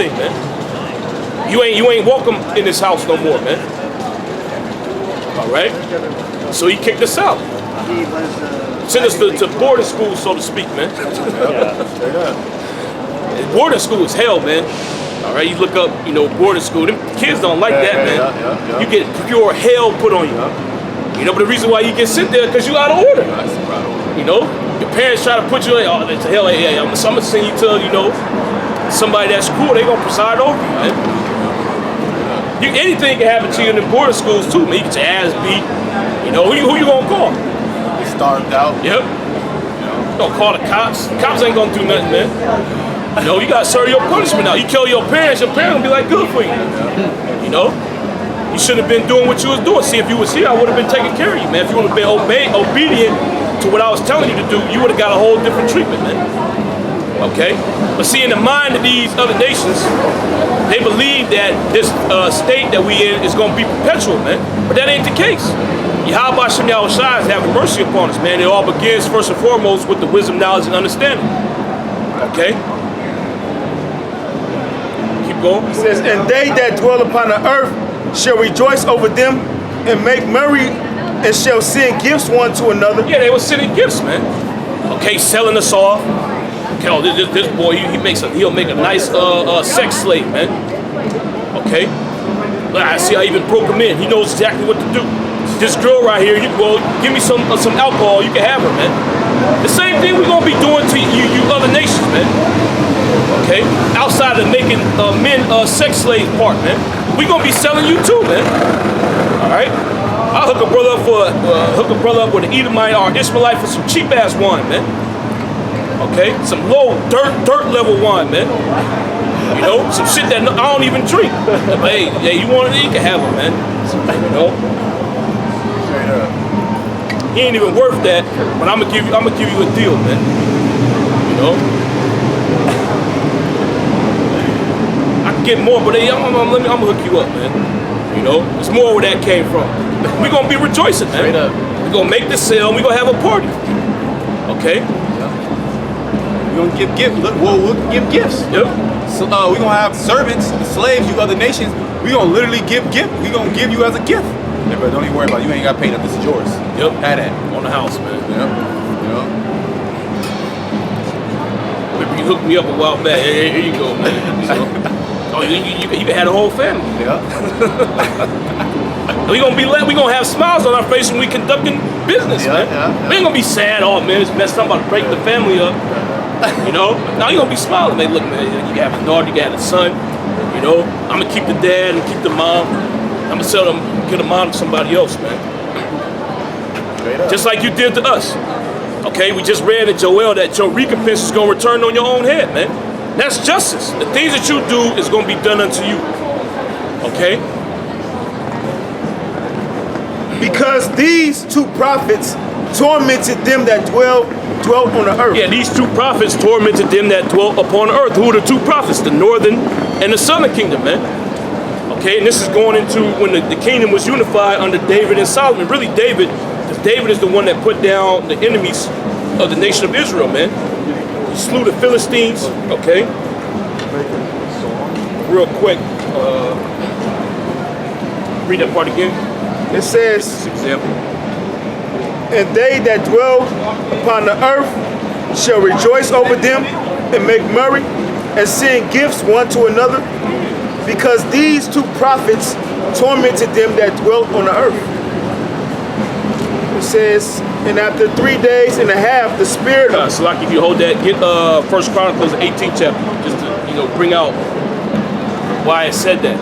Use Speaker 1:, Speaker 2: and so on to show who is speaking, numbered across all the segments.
Speaker 1: everything, man. You ain't welcome in this house no more, man. All right? So he kicked us out. Sent us to boarding school, so to speak, man. Boarding school is hell, man. All right, you look up, boarding school. Them kids don't like that, man. You get pure hell put on you. But the reason why you get sent there because you out of order. Your parents try to put you like, oh, to hell, hey, I'm gonna send you to, somebody that's cool. They gonna preside over you, man. Anything can happen to you in the boarding schools too, man. You get your ass beat. Who you gonna call?
Speaker 2: Starved out.
Speaker 1: Yep. Don't call the cops. The cops ain't gonna do nothing, man. You gotta serve your punishment out. You kill your parents gonna be like, good for you. You shouldn't have been doing what you was doing. See, if you was here, I would have been taking care of you, man. If you would have been obedient to what I was telling you to do, you would have got a whole different treatment, man. Okay? But see, in the mind of these other nations, they believe that this state that we in is gonna be perpetual, man. But that ain't the case. Yahweh Shem Yahushua is having mercy upon us, man. It all begins first and foremost with the wisdom, knowledge, and understanding. Okay? Keep going.
Speaker 3: It says, and they that dwell upon the earth shall rejoice over them and make merry and shall send gifts one to another.
Speaker 1: Yeah, they were sending gifts, man. Okay, selling us off. Okay, oh, this boy, he'll make a nice sex slave, man. Okay? I see I even broke him in. He knows exactly what to do. This girl right here, give me some alcohol, you can have her, man. The same thing we're gonna be doing to you other nations, man. Okay? Outside of making men sex slave part, man. We're gonna be selling you too, man. Alright? I'll hook a brother up with an Edomite or Ishmaelite for some cheap ass wine, man. Okay? Some low dirt level wine, man. Some shit that I don't even drink. But hey, you want it, you can have it, man. He ain't even worth that, but I'm gonna give you a deal, man. I can get more, but I'm gonna hook you up, man. It's more where that came from. We're gonna be rejoicing, man.
Speaker 2: Straight up.
Speaker 1: We're gonna make this sale and we're gonna have a party. Okay?
Speaker 2: We're gonna give gifts. We'll give gifts.
Speaker 1: Yep.
Speaker 2: So we're gonna have servants, slaves, you other nations. We're gonna literally give gifts. We're gonna give you as a gift. Yeah, but don't even worry about it. You ain't got paid up. This is yours.
Speaker 1: Yep.
Speaker 2: Had that.
Speaker 1: On the house, man.
Speaker 2: Yep.
Speaker 1: Remember you hooked me up a while back. Here you go, man. Oh, you can have the whole family.
Speaker 2: Yeah.
Speaker 1: We gonna have smiles on our face when we conducting business, man.
Speaker 2: Yeah.
Speaker 1: We ain't gonna be sad. Oh man, it's messed up. I'm about to break the family up. Now you gonna be smiling. Like, look, man, you got a daughter, you got a son. I'm gonna keep the dad and keep the mom. I'm gonna sell them, get them on to somebody else, man. Just like you did to us. Okay, we just read in Joel that your recompense is gonna return on your own head, man. That's justice. The things that you do is gonna be done unto you. Okay?
Speaker 3: Because these two prophets tormented them that dwelt on the earth.
Speaker 1: Yeah, these two prophets tormented them that dwelt upon the earth. Who are the two prophets? The northern and the southern kingdom, man. Okay, and this is going into when the kingdom was unified under David and Solomon. Really David, because David is the one that put down the enemies of the nation of Israel, man. He slew the Philistines, okay? Real quick, read that part again.
Speaker 3: It says,
Speaker 1: Example.
Speaker 3: and they that dwell upon the earth shall rejoice over them and make merry and send gifts one to another, because these two prophets tormented them that dwelt on the earth. It says, and after 3 days and a half, the spirit of...
Speaker 1: So like if you hold that, get 1 Chronicles 18th chapter, just to bring out why it said that.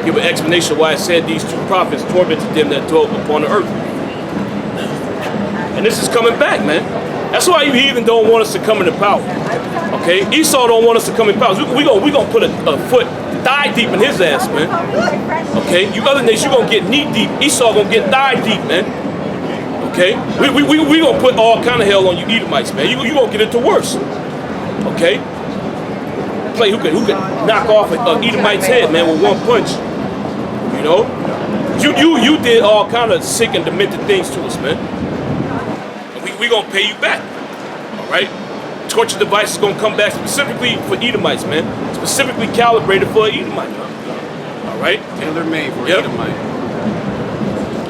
Speaker 1: Give an explanation of why it said these two prophets tormented them that dwelt upon the earth. And this is coming back, man. That's why you heathen don't want us to come into power. Okay? Esau don't want us to come in power. We gonna put a foot thigh deep in his ass, man. Okay? You other nations, you gonna get knee deep. Esau gonna get thigh deep, man. Okay? We gonna put all kind of hell on you Edomites, man. You gonna get it to worse. Okay? Play who could knock off an Edomite's head, man, with one punch. You did all kind of sick and demented things to us, man. And we gonna pay you back. All right? torture device is gonna come back specifically for Edomites, man. Specifically calibrated for an Edomite. All right?
Speaker 2: Tailor made for
Speaker 1: Yep.
Speaker 2: Edomite.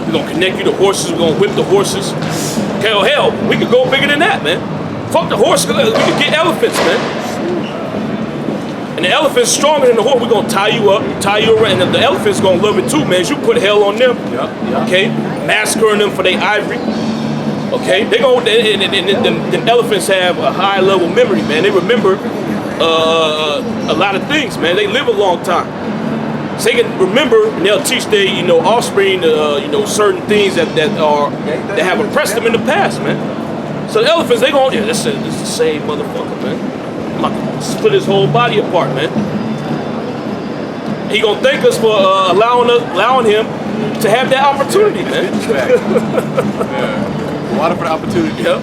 Speaker 1: We're gonna connect you to horses. We're gonna whip the horses. Hell, we could go bigger than that, man. Fuck the horse. We could get elephants, man. And the elephant's stronger than the horse. We're gonna tie you up, tie you around, and the elephant's gonna love it too, man. You put hell on them.
Speaker 2: Yep.
Speaker 1: Okay, massacring them for their ivory. Okay, they go. The elephants have a high level memory, man. They remember a lot of things, man. They live a long time. So they can remember, and they'll teach their, offspring, certain things that have oppressed them in the past, man. So the elephants, they going, yeah, this is the same motherfucker, man. I'm about to split his whole body apart, man. He gonna thank us for allowing him to have that opportunity, man.
Speaker 2: Yeah. Water for the opportunity.
Speaker 1: Yep.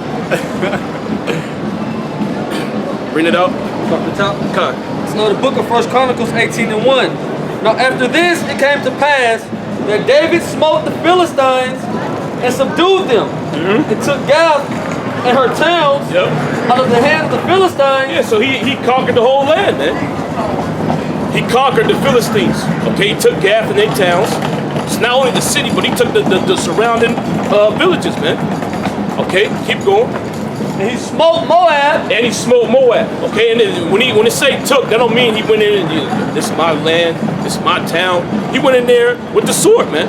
Speaker 1: Bring it up.
Speaker 4: Off the top.
Speaker 1: Come on.
Speaker 4: So the book of 1 Chronicles 18:1. Now after this it came to pass that David smote the Philistines and subdued them, and took Gath and her towns
Speaker 1: Yep.
Speaker 4: out of the hand of the Philistines.
Speaker 1: Yeah, so he conquered the whole land, man. He conquered the Philistines. Okay, he took Gath and their towns. It's not only the city, but he took the surrounding villages, man. Okay, keep going.
Speaker 4: And he smote Moab.
Speaker 1: And he smote Moab. Okay, and then when it say took, that don't mean he went in and this is my land, this is my town. He went in there with the sword, man.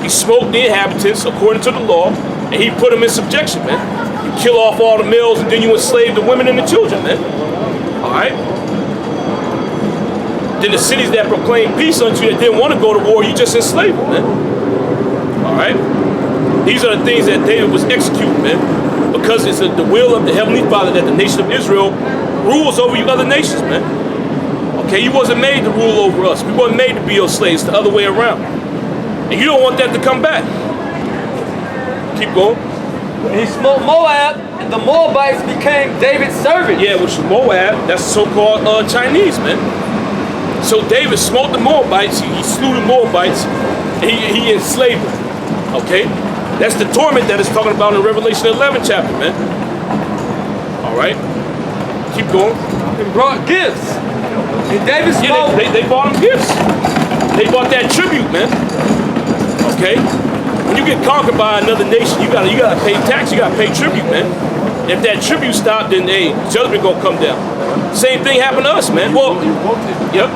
Speaker 1: He smote the inhabitants according to the law, and he put them in subjection, man. You kill off all the males, and then you enslave the women and the children, man. All right. Then the cities that proclaim peace unto you that didn't want to go to war, you just enslaved them, man. All right. These are the things that David was executing, man. Because it's the will of the Heavenly Father that the nation of Israel rules over you other nations, man. Okay, you wasn't made to rule over us. We wasn't made to be your slaves, the other way around. And you don't want that to come back. Keep going.
Speaker 4: And he smote Moab, and the Moabites became David's servants.
Speaker 1: Yeah, which is Moab, that's so-called Chinese, man. So David smote the Moabites, he slew the Moabites, and he enslaved them. Okay? That's the torment that it's talking about in Revelation 11 chapter, man. All right? Keep going.
Speaker 4: And brought gifts. And David smote.
Speaker 1: Yeah, they bought them gifts. They bought that tribute, man. Okay? When you get conquered by another nation, you gotta pay tax, you gotta pay tribute, man. If that tribute stopped, then judgment gonna come down. Same thing happened to us, man. Well, yep.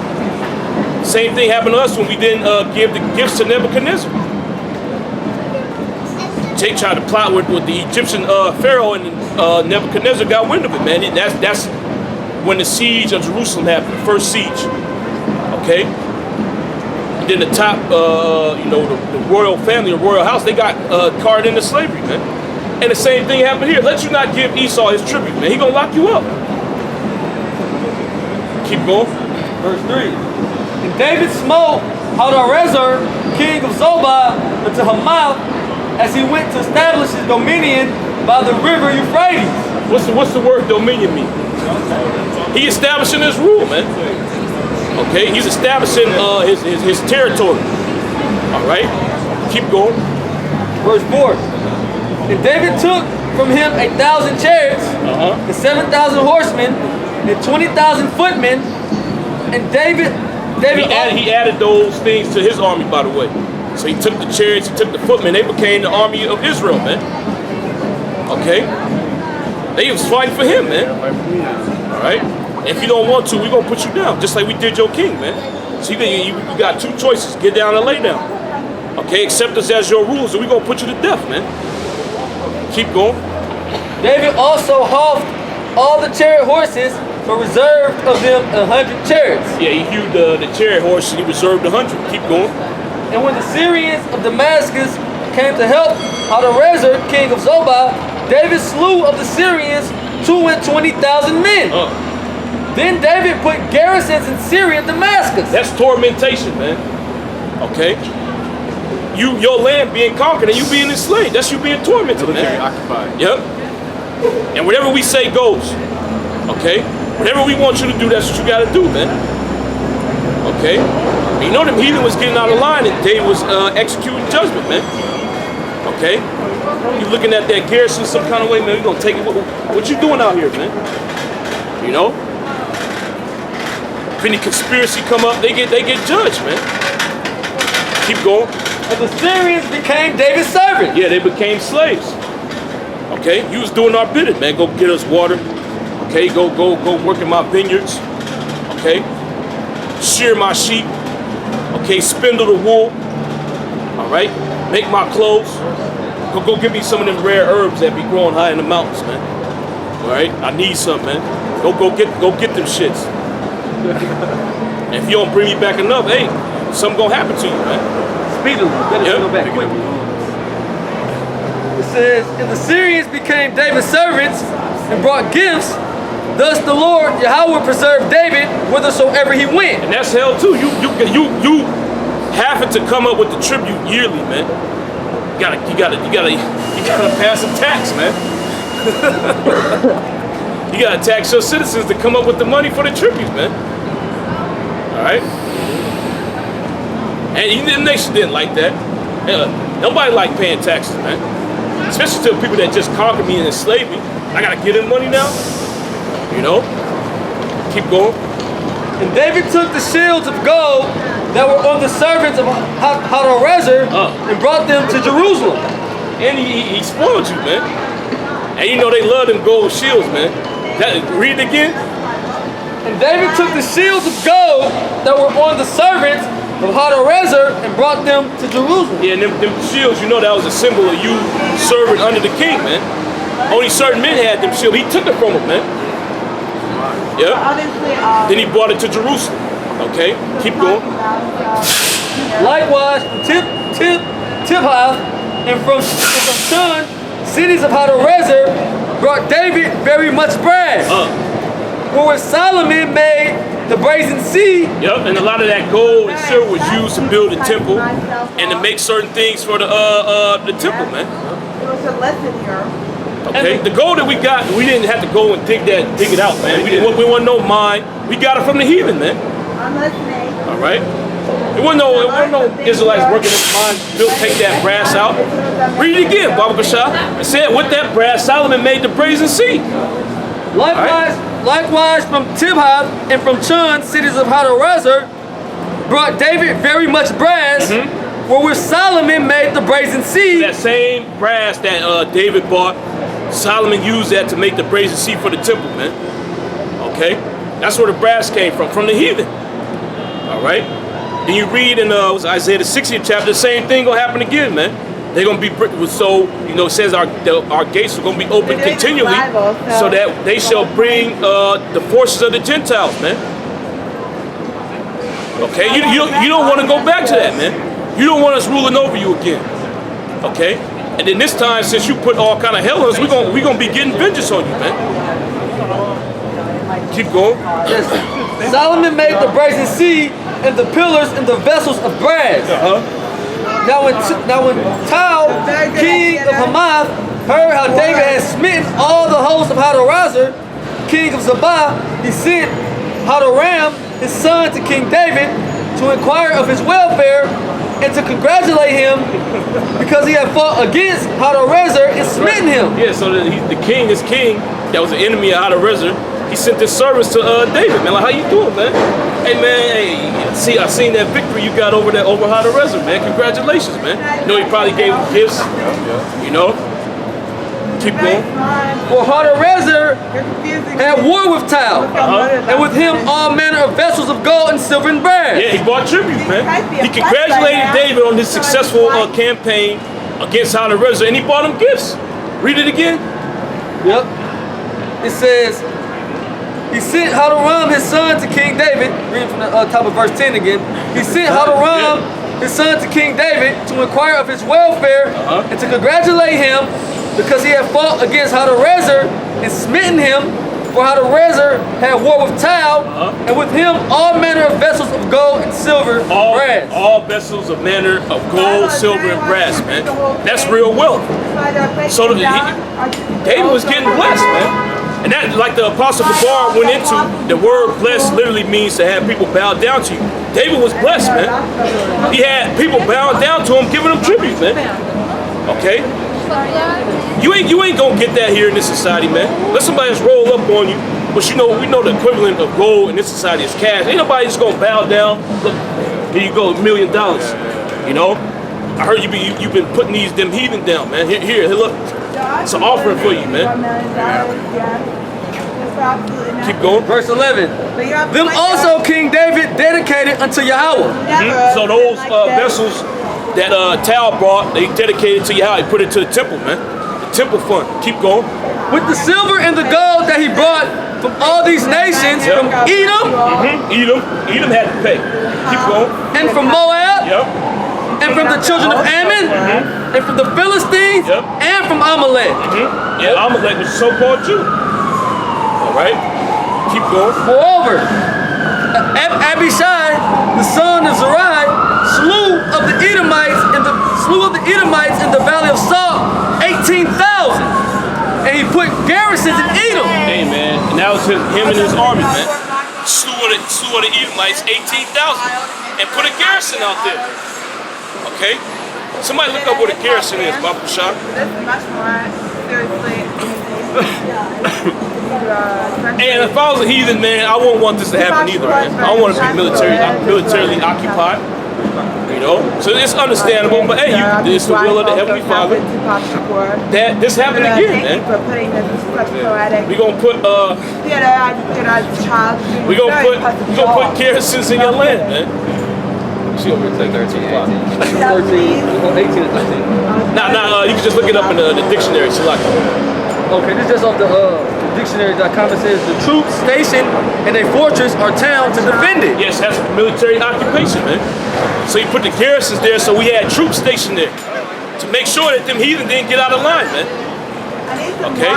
Speaker 1: Same thing happened to us when we didn't give the gifts to Nebuchadnezzar. They tried to plot with the Egyptian Pharaoh, and Nebuchadnezzar got wind of it, man. That's when the siege of Jerusalem happened, the first siege. Okay? And then the top, the royal family, the royal house, they got carried into slavery, man. And the same thing happened here. Let you not give Esau his tribute, man. He gonna lock you up. Keep going.
Speaker 4: Verse 3. And David smote Hadarezer, king of Zobah, unto Hamath, as he went to establish his dominion by the river Euphrates.
Speaker 1: What's the word dominion mean? He establishing his rule, man. Okay, he's establishing his territory. All right, keep going.
Speaker 4: Verse 4. And David took from him 1,000 chariots, and 7,000 horsemen, and 20,000 footmen. And David
Speaker 1: he added those things to his army, by the way. So he took the chariots, he took the footmen, they became the army of Israel, man. Okay? They was fighting for him, man. All right? If you don't want to, we're going to put you down, just like we did your king, man. So you got two choices, get down or lay down. Okay? Accept us as your rulers, or we're going to put you to death, man. Keep going.
Speaker 4: David also halved all the chariot horses, but reserved of them 100 chariots.
Speaker 1: Yeah, he hewed the chariot horses, he reserved 100. Keep going.
Speaker 4: And when the Syrians of Damascus came to help Hadarezer, king of Zobah, David slew of the Syrians 220,000 men. Then David put garrisons in Syria and Damascus.
Speaker 1: That's tormentation, man. Okay? Your land being conquered and you being enslaved. That's you being tormented,
Speaker 2: Military
Speaker 1: man.
Speaker 2: occupied.
Speaker 1: Yep. And whatever we say goes. Okay? Whatever we want you to do, that's what you gotta do, man. Okay? And you know them heathen was getting out of line and David was executing judgment, man. Okay? You looking at that garrison some kind of way, man, we gonna take it. What you doing out here, man? You know? If any conspiracy come up, they get judged, man. Keep going.
Speaker 4: And the Syrians became David's servants.
Speaker 1: Yeah, they became slaves. Okay, you was doing our bidding, man. Go get us water. Okay, go work in my vineyards. Okay, shear my sheep. Okay, spindle the wool. All right, make my clothes. Go give me some of them rare herbs that be growing high in the mountains, man. All right, I need some, man. Go get them shits. And if you don't bring me back enough, hey, something gonna happen to you, man.
Speaker 4: Speedily. Better go back quick. It says, and the Syrians became David's servants and brought gifts. Thus the Lord Yahweh preserved David whithersoever he went.
Speaker 1: And that's hell too. You having to come up with the tribute yearly, man. You gotta pass a tax, man. You gotta tax your citizens to come up with the money for the tribute, man. All right. And the nation didn't like that. Nobody liked paying taxes, man. Especially to people that just conquered me and enslaved me. I gotta give them money now. You know? Keep going.
Speaker 4: And David took the shields of gold that were on the servants of Hadarezer and brought them to Jerusalem.
Speaker 1: And he spoiled you, man. And you know they love them gold shields, man. Read it again.
Speaker 4: And David took the shields of gold that were on the servants of Hadarezer and brought them to Jerusalem.
Speaker 1: Yeah, and them shields, you know that was a symbol of you serving under the king, man. Only certain men had them shields. He took it from them, man. Yeah. Then he brought it to Jerusalem. Okay, keep going.
Speaker 4: Likewise, from Tibhath and from Chun, cities of Hadarezer, brought David very much brass. Wherewith Solomon made the brazen sea.
Speaker 1: Yep, and a lot of that gold and silver was used to build the temple and to make certain things for the temple, man. Okay, the gold that we got, we didn't have to go and dig it out, man. We want no mine. We got it from the heathen, man.
Speaker 5: I'm listening.
Speaker 1: All right. It wasn't no Israelites working in the mine, take that brass out. Read it again, Baba Gashah. It said, with that brass, Solomon made the brazen sea.
Speaker 4: Likewise, from Tibhath and from Chun, cities of Hadarezer, brought David very much brass, wherewith Solomon made the brazen sea.
Speaker 1: That same brass that David bought, Solomon used that to make the brazen sea for the temple, man. Okay? That's where the brass came from the heathen. All right? Then you read in Isaiah the 60th chapter, the same thing gonna happen again, man. They're gonna be so, you know, it says our gates are gonna be open continually, so that they shall bring the forces of the Gentiles, man. Okay, you don't want to go back to that, man. You don't want us ruling over you again. Okay, and then this time, since you put all kind of hell on us, we're gonna be getting vengeance on you, man. Keep going.
Speaker 4: Yes. Solomon made the brazen sea and the pillars and the vessels of brass. Now when Tau, king of Hamath, heard how David had smitten all the hosts of Hadarezer, king of Zobah, he sent Hadoram, his son, to King David to inquire of his welfare and to congratulate him because he had fought against Hadarezer and smitten him.
Speaker 1: Yeah, so the king, his king, that was an enemy of Hadarezer, he sent his servants to David, man. Like, how you doing, man? Hey, man, see, I seen that victory you got over Hadarezer, man. Congratulations, man. You know, he probably gave him gifts. You know? Keep going.
Speaker 4: For Hadarezer had war with Tau, and with him all manner of vessels of gold and silver and brass.
Speaker 1: Yeah, he brought tribute, man. He congratulated David on his successful campaign against Hadarezer, and he brought him gifts. Read it again.
Speaker 4: Yep. It says, he sent Hadoram, his son, to King David. Reading from the top of verse 10 again. He sent Hadoram, his son, to King David to inquire of his welfare and to congratulate him because he had fought against Hadarezer and smitten him. For Hadarezer had war with Tau, and with him all manner of vessels of gold and silver and brass.
Speaker 1: All vessels of manner of gold, silver, and brass, man. That's real wealth. So David was getting blessed, man. And that, like the Apostle Gabar went into, the word blessed literally means to have people bow down to you. David was blessed, man. He had people bowing down to him, giving him tribute, man. Okay? You ain't gonna get that here in this society, man. Let somebody else roll up on you But you know, we know the equivalent of gold in this society is cash. Ain't nobody just gonna bow down. Look, here you go, $1 million. You know, I heard you've been putting them heathen down, man. Here, look, it's an offering for you, man. Keep going.
Speaker 4: Verse 11. Them also King David dedicated unto Yahweh.
Speaker 1: So those vessels that Tal brought, they dedicated to Yahweh. He put it to the temple, man. The temple fund. Keep going.
Speaker 4: With the silver and the gold that he brought from all these nations, from Edom,
Speaker 1: Edom had to pay. Keep going.
Speaker 4: and from Moab,
Speaker 1: Yep.
Speaker 4: and from the children of Ammon, and from the Philistines,
Speaker 1: Yep.
Speaker 4: and from Amalek.
Speaker 1: Yeah, Amalek was a so-called Jew. All right. Keep going.
Speaker 4: Moreover, Abishai, the son of Zerai, slew of the Edomites in the valley of Salt 18,000, and he put garrisons in Edom.
Speaker 1: Hey, man. And that was him and his army, man. Slew of the Edomites, 18,000, and put a garrison out there. Okay? Somebody look up what a garrison is, Baba Shah.
Speaker 5: This is much more seriously.
Speaker 1: And if I was a heathen, man, I wouldn't want this to happen either, man. I don't want to be militarily occupied. You know? So it's understandable, but hey, it's the will of the Heavenly Father that this happened again, man. We're gonna put garrisons in your land, man. She over here take 13, 18 and 13. Nah, you can just look it up in the dictionary, so like.
Speaker 4: Okay, this is just off the dictionary.com. It says the troops stationed in a fortress or town to defend it.
Speaker 1: Yes, that's a military occupation, man. So you put the garrisons there, so we had troops stationed there to make sure that them heathen didn't get out of line, man. Okay?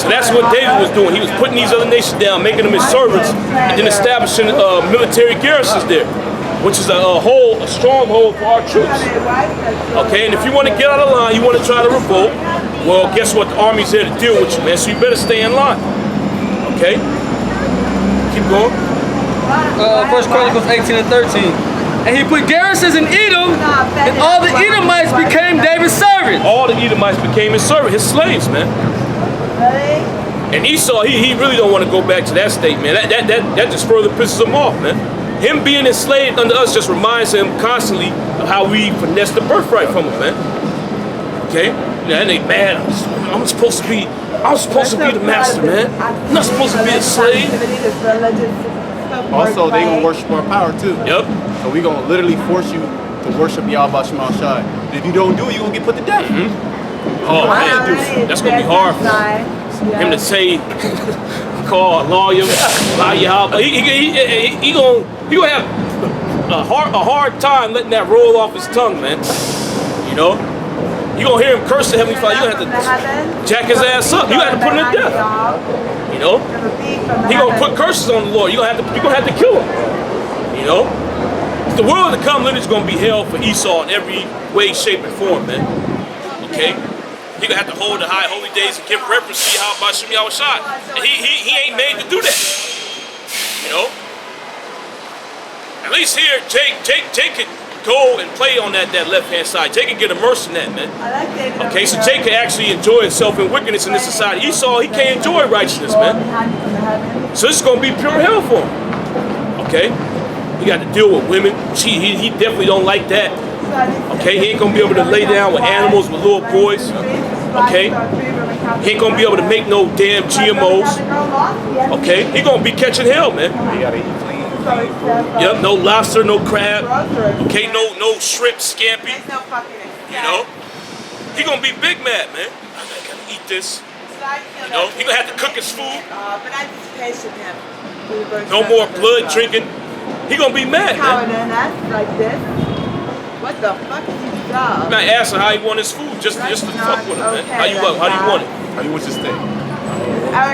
Speaker 1: So that's what David was doing. He was putting these other nations down, making them his servants, and then establishing military garrisons there, which is a stronghold for our troops. Okay, and if you want to get out of line, you want to try to revolt, well, guess what? The army's here to deal with you, man. So you better stay in line. Okay? Keep going.
Speaker 4: First Chronicles 18 and 13. And he put garrisons in Edom, and all the Edomites became David's servants.
Speaker 1: All the Edomites became his servant, his slaves, man. And Esau, he really don't want to go back to that state, man. That just further pisses him off, man. Him being enslaved under us just reminds him constantly of how we finessed the birthright from him, man. Okay? And they mad. I'm supposed to be the master, man. I'm not supposed to be a slave.
Speaker 2: Also, they gonna worship our power too.
Speaker 1: Yep.
Speaker 2: So we gonna literally force you to worship Yahweh Shema Shai. And if you don't do it, you gonna get put to death.
Speaker 1: Oh man, that's gonna be hard for him to say, call a lawyer, he gonna have a hard time letting that roll off his tongue, man. You know? You gonna hear him curse the Heavenly Father. You gonna have to jack his ass up. You gonna have to put him to death. You know? He gonna put curses on the Lord. You gonna have to kill him. You know? The world to come literally is gonna be hell for Esau in every way, shape, and form, man. Okay? He gonna have to hold the high holy days and give reverence to Yahweh Shem Yahweh Shai. And he ain't made to do that. You know? At least here, Jake could go and play on that left-hand side. Jake can get immersed in that, man. Okay, so Jake can actually enjoy himself in wickedness in this society. Esau, he can't enjoy righteousness, man. So this is going to be pure hell for him. Okay? He got to deal with women. He definitely don't like that. Okay? He ain't going to be able to lay down with animals, with little boys. Okay? He ain't going to be able to make no damn GMOs. Okay? He going to be catching hell, man.
Speaker 2: You gotta eat clean.
Speaker 1: Yep, no lobster, no crab. Okay, no shrimp, scampi. You know? He gonna be big mad, man. I gotta eat this. You know? He gonna have to cook his food. No more blood drinking. He gonna be mad, man.
Speaker 5: What the fuck is his job?
Speaker 1: I'm not asking how he want his food, just to fuck with him, man. How do you want it?
Speaker 2: How you want your steak?
Speaker 1: Nah,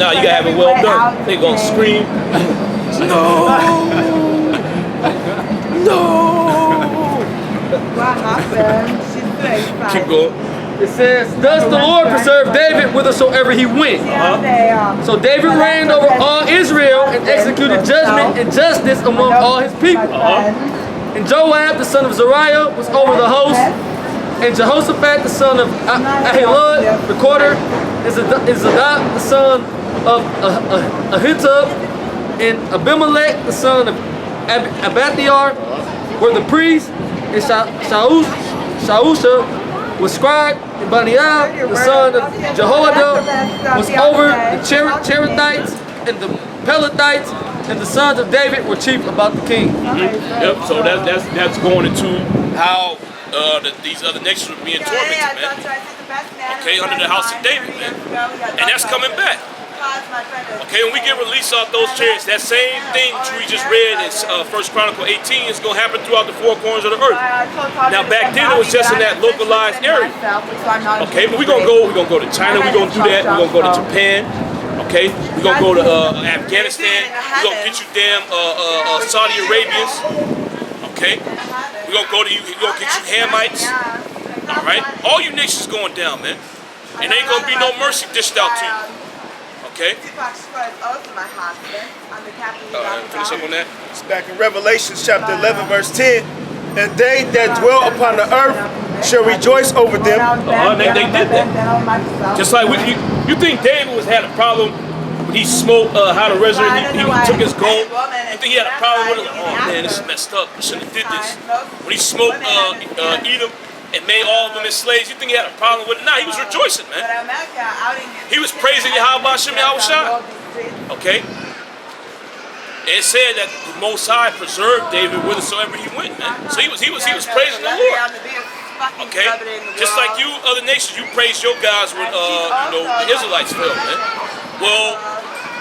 Speaker 1: you gotta have it well done. They gonna scream. No!
Speaker 5: What happened? She's doing
Speaker 1: Keep going.
Speaker 4: It says, thus the Lord preserved David whithersoever he went. So David reigned over all Israel and executed judgment and justice among all his people. And Joab, the son of Zeruiah, was over the host. and Jehoshaphat the son of Ahilud, recorder, and Zadok the son of Ahitub, and Abimelech the son of Abathiar were the priests, and Shausha was scribe, and Baniah the son of Jehoiada was over the Cherethites and the Pelethites, and the sons of David were chief about the king.
Speaker 1: Yep. So that's going into how these other nations were being tormented, man. Okay, under the house of David, man. And that's coming back. Okay, when we get released off those chariots, that same thing which we just read in 1 Chronicle 18 is going to happen throughout the four corners of the earth. Now back then it was just in that localized area. Okay, but we're going to go to China, we're going to do that, we're going to go to Japan. Okay, we're going to go to Afghanistan, we're going to get you damn Saudi Arabians. Okay, we're going to get you Hamites. Alright, all you nations going down, man. And ain't going to be no mercy dished out to you. Okay.
Speaker 3: Finish up on that. It's back in Revelation chapter 11, verse 10. And they that dwell upon the earth shall rejoice over them.
Speaker 1: They did that. Just like you think David had a problem when he smoked how to resurrect, he took his gold. You think he had a problem with it? Oh man, this is messed up. I shouldn't have did this. When he smoked Edom and made all of them his slaves, you think he had a problem with it? Nah, he was rejoicing, man. He was praising Yahweh Hashem Yahushua. Okay? It said that the Most High preserved David whithersoever he went, man. So he was praising the Lord. Okay? Just like you other nations, you praise your gods when the Israelites fell, man. Well,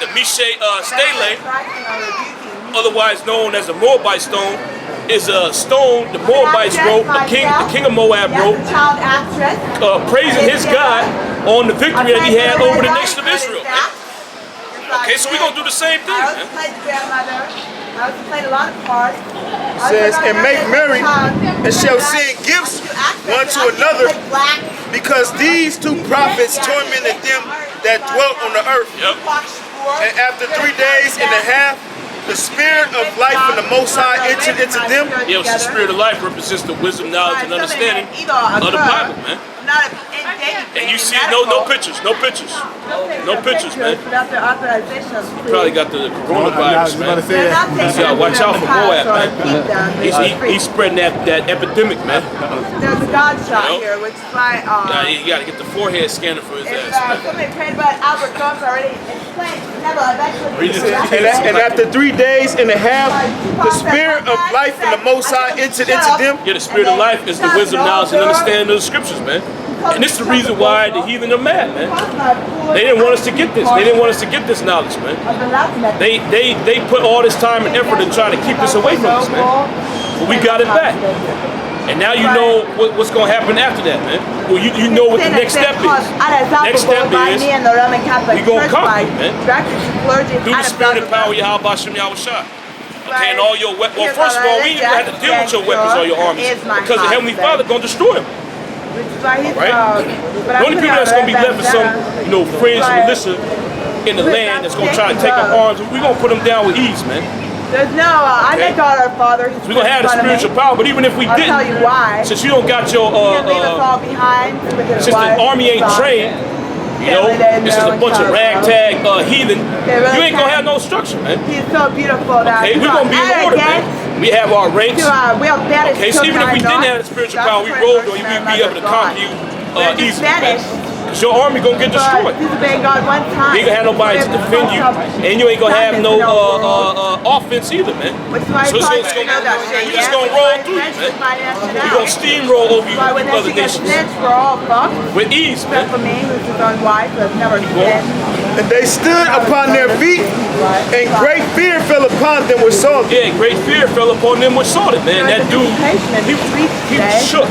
Speaker 1: the Mishe Stele, otherwise known as the Moabite stone, is a stone the Moabites wrote, the king of Moab wrote, praising his God on the victory that he had over the nation of Israel. Man. Okay, so we're going to do the same thing, man.
Speaker 3: It says, and make merry, and shall send gifts one to another, because these two prophets tormented them that dwelt on the earth.
Speaker 1: Yep.
Speaker 3: And after 3 days and a half, the spirit of life from the Most High entered into them.
Speaker 1: Yeah, the spirit of life represents the wisdom, knowledge, and understanding of the Bible, man. And you see no pictures, man. You probably got the coronavirus, man. You gotta watch out for Moab, man. He's spreading that epidemic, man.
Speaker 5: There's a God shot here, which is why
Speaker 1: you gotta get the forehead scanner for his ass, man.
Speaker 5: somebody prayed about Albert Combs already explained. Never, eventually.
Speaker 3: And after 3 days and a half, the spirit of life from the Most High entered into them.
Speaker 1: Yeah, the spirit of life is the wisdom, knowledge, and understanding of the scriptures, man. And this is the reason why the heathen are mad, man. They didn't want us to get this. They didn't want us to get this knowledge, man. They put all this time and effort in trying to keep this away from us, man. But we got it back. And now you know what's going to happen after that, man. Well, you know what the next step is. Next step is we're going to conquer, man. Through the spirit and power of Yahweh Hashem Yahushua. Okay, and all your weapons. Well, first of all, we ain't going to have to deal with your weapons or your armies, because the Heavenly Father going to destroy them. Right? The only people that's going to be left is some, fringe militia in the land that's going to try to take up arms. We're going to put them down with ease, man.
Speaker 5: There's no, I met God our Father.
Speaker 1: So we're going to have the spiritual power, but even if we didn't,
Speaker 5: tell you why.
Speaker 1: Since you don't got your, since the army ain't trained, this is a bunch of ragtag heathen, you ain't going to have no structure, man.
Speaker 5: He's so beautiful.
Speaker 1: Okay, we're going to be in order, man. We have our ranks. Okay, so even if we didn't have the spiritual power we rolled on, we'd be able to conquer you easily, man. Because your army going to get destroyed. You ain't going to have nobody to defend you, and you ain't going to have no offense either, man. So we're just going to roll through you, man. We're going to steamroll over you with other nations. With ease, man.
Speaker 3: And they stood upon their feet, and great fear fell upon them which saw them.
Speaker 1: Yeah, great fear fell upon them which saw it, man. That dude, he was shook.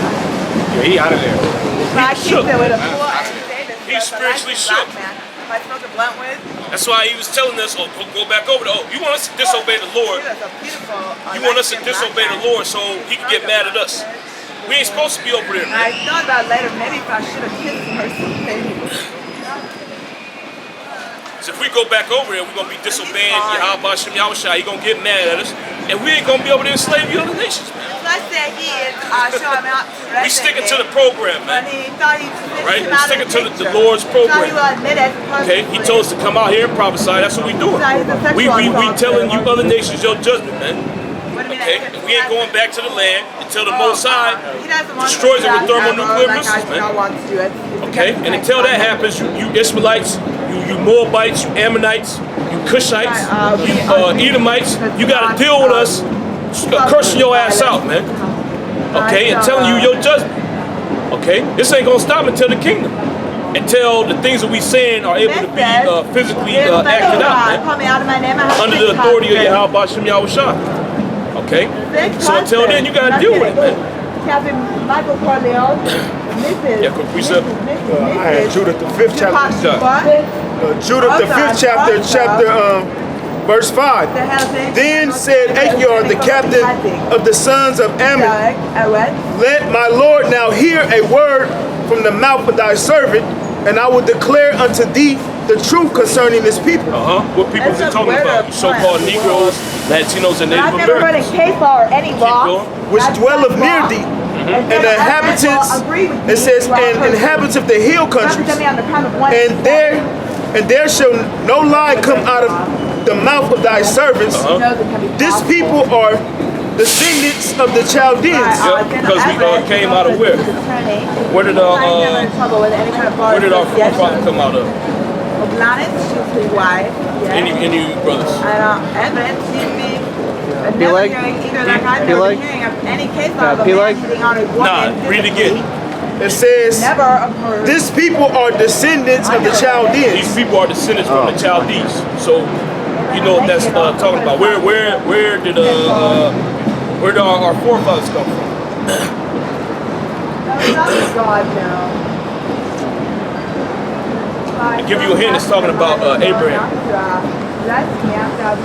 Speaker 1: Yeah, he out of there. He shook. He's spiritually shook. That's why he was telling us, go back over there. You want us to disobey the Lord. You want us to disobey the Lord so he can get mad at us. We ain't supposed to be over there, man.
Speaker 5: I thought about later, maybe if I should have kissed him or something.
Speaker 1: So if we go back over there, we're going to be disobeying Yahweh Hashem Yahushua. He's going to get mad at us. And we ain't going to be able to enslave the other nations, man.
Speaker 5: let's say he is showing up.
Speaker 1: We sticking to the program,
Speaker 5: And
Speaker 1: man.
Speaker 5: he thought he
Speaker 1: Right? We sticking to the Lord's program. Okay? He told us to come out here and prophesy. That's what we doing. We telling you other nations your judgment, man. Okay? And we ain't going back to the land until the Most High destroys it with thermonuclear missiles, man. Okay? And until that happens, you Ishmaelites, you Moabites, you Ammonites, you Cushites, you Edomites, you got to deal with us cursing your ass out, man. Okay? And telling you your judgment. Okay? This ain't going to stop until the kingdom. Until the things that we saying are able to be physically acted out, man. Under the authority of Yahweh Bashem Yahushua. Okay? So until then, you got to deal with it, man.
Speaker 5: Captain Michael Corleone, Mrs.
Speaker 1: Yeah, precept.
Speaker 3: I had Judith the 5th chapter. Judith the 5th chapter, verse 5. Then said Achior, the captain of the sons of Ammon, let my Lord now hear a word from the mouth of thy servant, and I will declare unto thee the truth concerning this people.
Speaker 1: What people is he talking about? So-called Negroes, Latinos, and Native
Speaker 5: I've never heard
Speaker 1: Americans.
Speaker 5: a case law or any law.
Speaker 3: Which dwelleth near thee, and the inhabitants, it says, and inhabitants of the hill countries, and there shall no lie come out of the mouth of thy servants. This people are descendants of the Chaldeans.
Speaker 1: Because we came out of where? Where did our forefathers come out of? Any brothers?
Speaker 5: Evidence seems to be
Speaker 6: Peleg?
Speaker 5: hearing either like I've never been hearing of any case law of a
Speaker 6: Peleg?
Speaker 5: man hitting on a woman.
Speaker 1: Nah, read it again.
Speaker 3: It says,
Speaker 5: Never occurred.
Speaker 3: this people are descendants of the
Speaker 1: These
Speaker 3: Chaldeans.
Speaker 1: people are descendants from the Chaldees. So, you know what that's talking about. Where did our forefathers come from?
Speaker 5: No, not God, no.
Speaker 1: To give you a hint, it's talking about Abraham.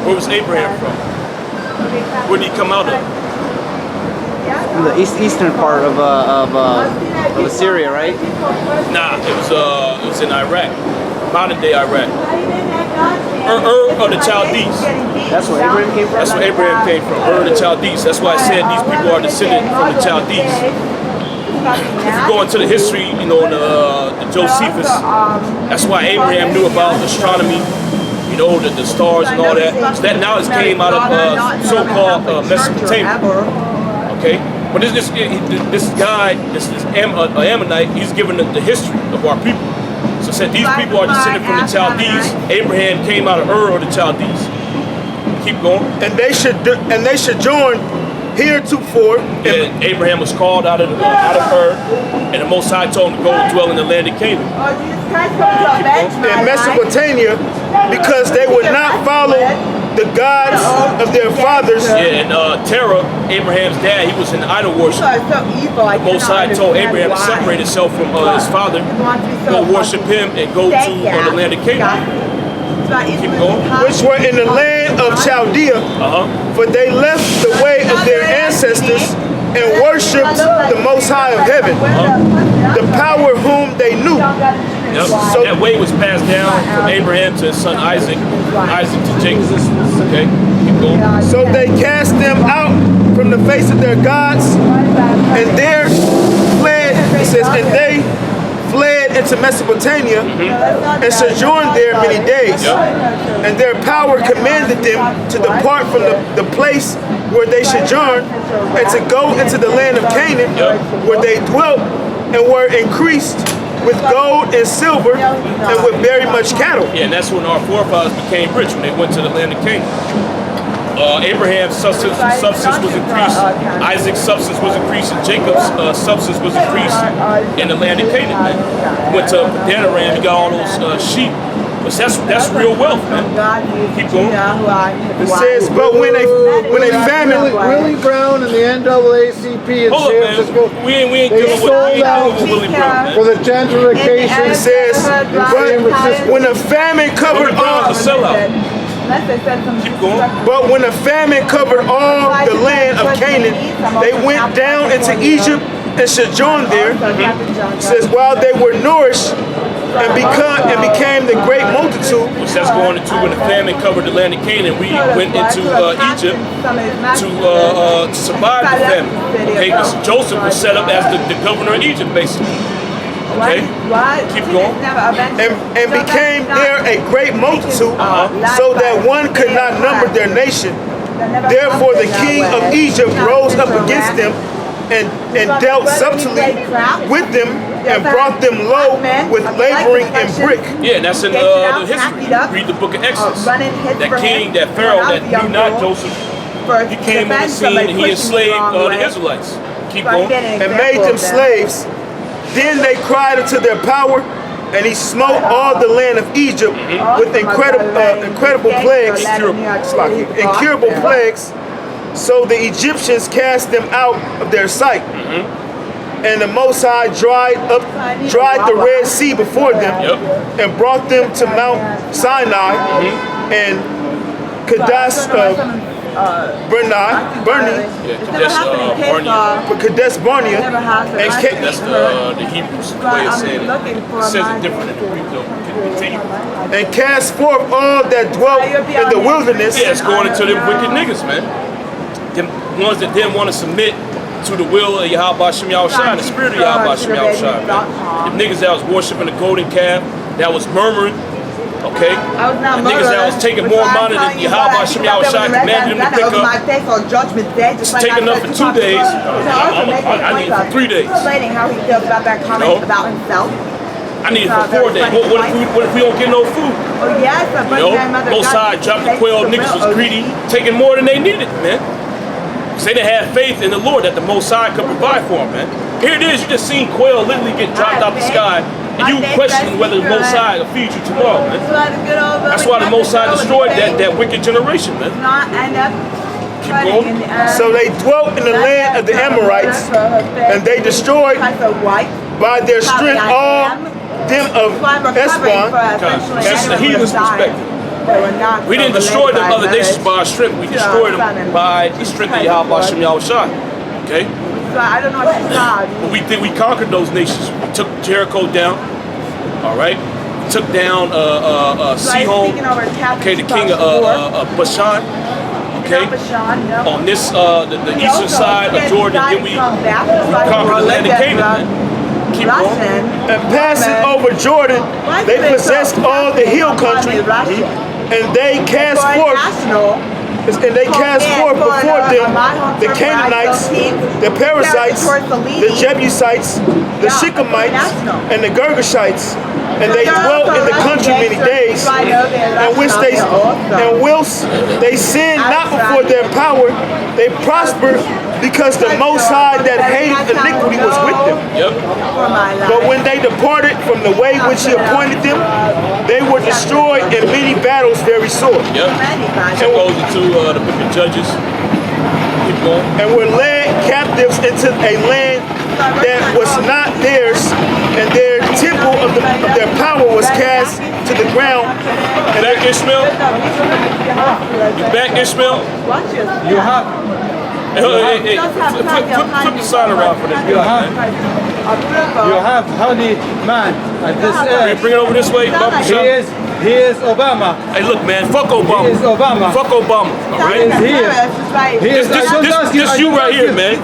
Speaker 1: Where was Abraham from? Where did he come out of?
Speaker 6: From the eastern part of Assyria, right?
Speaker 1: Nah, it was in Iraq, modern day Iraq. Of the Chaldees.
Speaker 6: That's where Abraham came from?
Speaker 1: That's where Abraham came from. Of the Chaldees. That's why I said these people are descended from the Chaldees. If you go into the history, you know, the Josephus, that's why Abraham knew about astronomy, you know, the stars and all that. So that knowledge came out of so-called Mesopotamia. Okay? But this guy, this Ammonite, he's giving the history of our people. So said these people are descended from the Chaldees. Abraham came out of Ur of the Chaldees. Keep going.
Speaker 3: And they should join heretofore.
Speaker 1: And Abraham was called out of Ur, and the Most High told him to go and dwell in the land of Canaan.
Speaker 3: In Mesopotamia, because they would not follow the gods of their fathers.
Speaker 1: Yeah, and Terah, Abraham's dad, he was in idol worship. The Most High told Abraham to separate himself from his father, go worship him, and go to the land of Canaan. Keep going.
Speaker 3: Which were in the land of Chaldea, for they left the way of their ancestors and worshipped the Most High of heaven, the power whom they knew.
Speaker 1: Yep. So that way was passed down from Abraham to his son Isaac, Isaac to Jacob. Okay, keep going.
Speaker 3: So they cast them out from the face of their gods, and there fled, it says, and they fled into Mesopotamia and sojourned there many days. And their power commanded them to depart from the place where they sojourned and to go into the land of Canaan, where they dwelt and were increased with gold and silver and with very much cattle.
Speaker 1: Yeah, and that's when our forefathers became rich, when they went to the land of Canaan. Abraham's substance was increased, Isaac's substance was increased, and Jacob's substance was increased in the land of Canaan, man. Went to Danaram, he got all those sheep. But that's real wealth, man. Keep going.
Speaker 3: It says, but when a famine...
Speaker 7: Willie Brown and the NAACP in
Speaker 1: Hold
Speaker 7: San
Speaker 1: up,
Speaker 7: Francisco,
Speaker 1: man. We ain't dealing with Willie Brown, man.
Speaker 7: for the gentrification.
Speaker 3: It says, but when a famine covered all...
Speaker 1: Keep going.
Speaker 3: But when a famine covered all the land of Canaan, they went down into Egypt and sojourned there. It says, while they were nourished and became the great multitude.
Speaker 1: Which that's going into when the famine covered the land of Canaan. We went into Egypt to survive the famine. Okay, because Joseph was set up as the governor of Egypt, basically. Okay, keep going.
Speaker 3: And became there a great multitude, so that one could not number their nation. Therefore the king of Egypt rose up against them and dealt subtly with them and brought them low with laboring and brick.
Speaker 1: Yeah, and that's in the history. Read the book of Exodus. That king, that Pharaoh that knew not Joseph, he came on the scene and he enslaved the Israelites. Keep going.
Speaker 3: And made them slaves. Then they cried unto their power, and he smote all the land of Egypt with incredible plagues, incurable plagues. So the Egyptians cast them out of their sight. And the Most High dried the Red Sea before them, and brought them to Mount Sinai and Kadesh Kadesh Barnea, and
Speaker 1: That's the Hebrews way of saying it. It says it different in the Greek though. Continue.
Speaker 3: and cast forth all that dwelt in the wilderness.
Speaker 1: Yeah, it's going into them wicked niggas, man. Them ones that didn't want to submit to the will of Yahweh Shem Yahushua, the spirit of Yahweh Shem Yahushua, man. Them niggas that was worshiping the golden calf, that was murmuring, okay? The niggas that was taking more money than Yahweh Shem Yahushua commanded them to pick up. It's taking up for 2 days. I need it for 3 days.
Speaker 5: Explaining how he feels about that comment about himself.
Speaker 1: I need it for 4 days. What if we don't get no food?
Speaker 5: Oh yes, but
Speaker 1: Both sides dropped the quail. Niggas was greedy, taking more than they needed, man. Cause they didn't have faith in the Lord that the Most High could provide for them, man. Here it is, you just seen quail literally get dropped out the sky, and you questioning whether the Most High will feed you tomorrow, man. That's why the Most High destroyed that wicked generation, man. Keep going.
Speaker 3: So they dwelt in the land of the Amorites, and they destroyed by their strength all them of Esbon.
Speaker 1: That's the heathen's perspective. We didn't destroy them other nations by our strength. We destroyed them by the strength of Yahweh Shem Yahushua. Okay?
Speaker 5: I don't know what you saw.
Speaker 1: But we think we conquered those nations. We took Jericho down. Alright? We took down Sihon. Okay, the king of Bashan. Okay? On this the eastern side of Jordan, then we conquered the land of Canaan. Keep going.
Speaker 3: And passing over Jordan, they possessed all the hill country, and they cast forth before them the Canaanites, the Perizzites, the Jebusites, the Shechemites, and the Girgashites. And they dwelt in the country many days, and whilst they sinned not before their power, they prospered, because the Most High that hated iniquity was with them. But when they departed from the way which he appointed them, they were destroyed in many battles very sore.
Speaker 1: So goes into the book of Judges. Keep going.
Speaker 3: And were led captives into a land that was not theirs, and their temple of their power was cast to the ground.
Speaker 1: And back Ishmael? You back Ishmael?
Speaker 7: You have.
Speaker 1: Hey, flip the side around for this guy, man.
Speaker 7: You have honey man at this age.
Speaker 1: Bring it over this way.
Speaker 7: He is Obama.
Speaker 1: Hey, look, man. Fuck Obama.
Speaker 7: He is Obama.
Speaker 1: Fuck Obama. All right.
Speaker 7: He is here.
Speaker 5: He
Speaker 7: is.
Speaker 1: This you right here, man.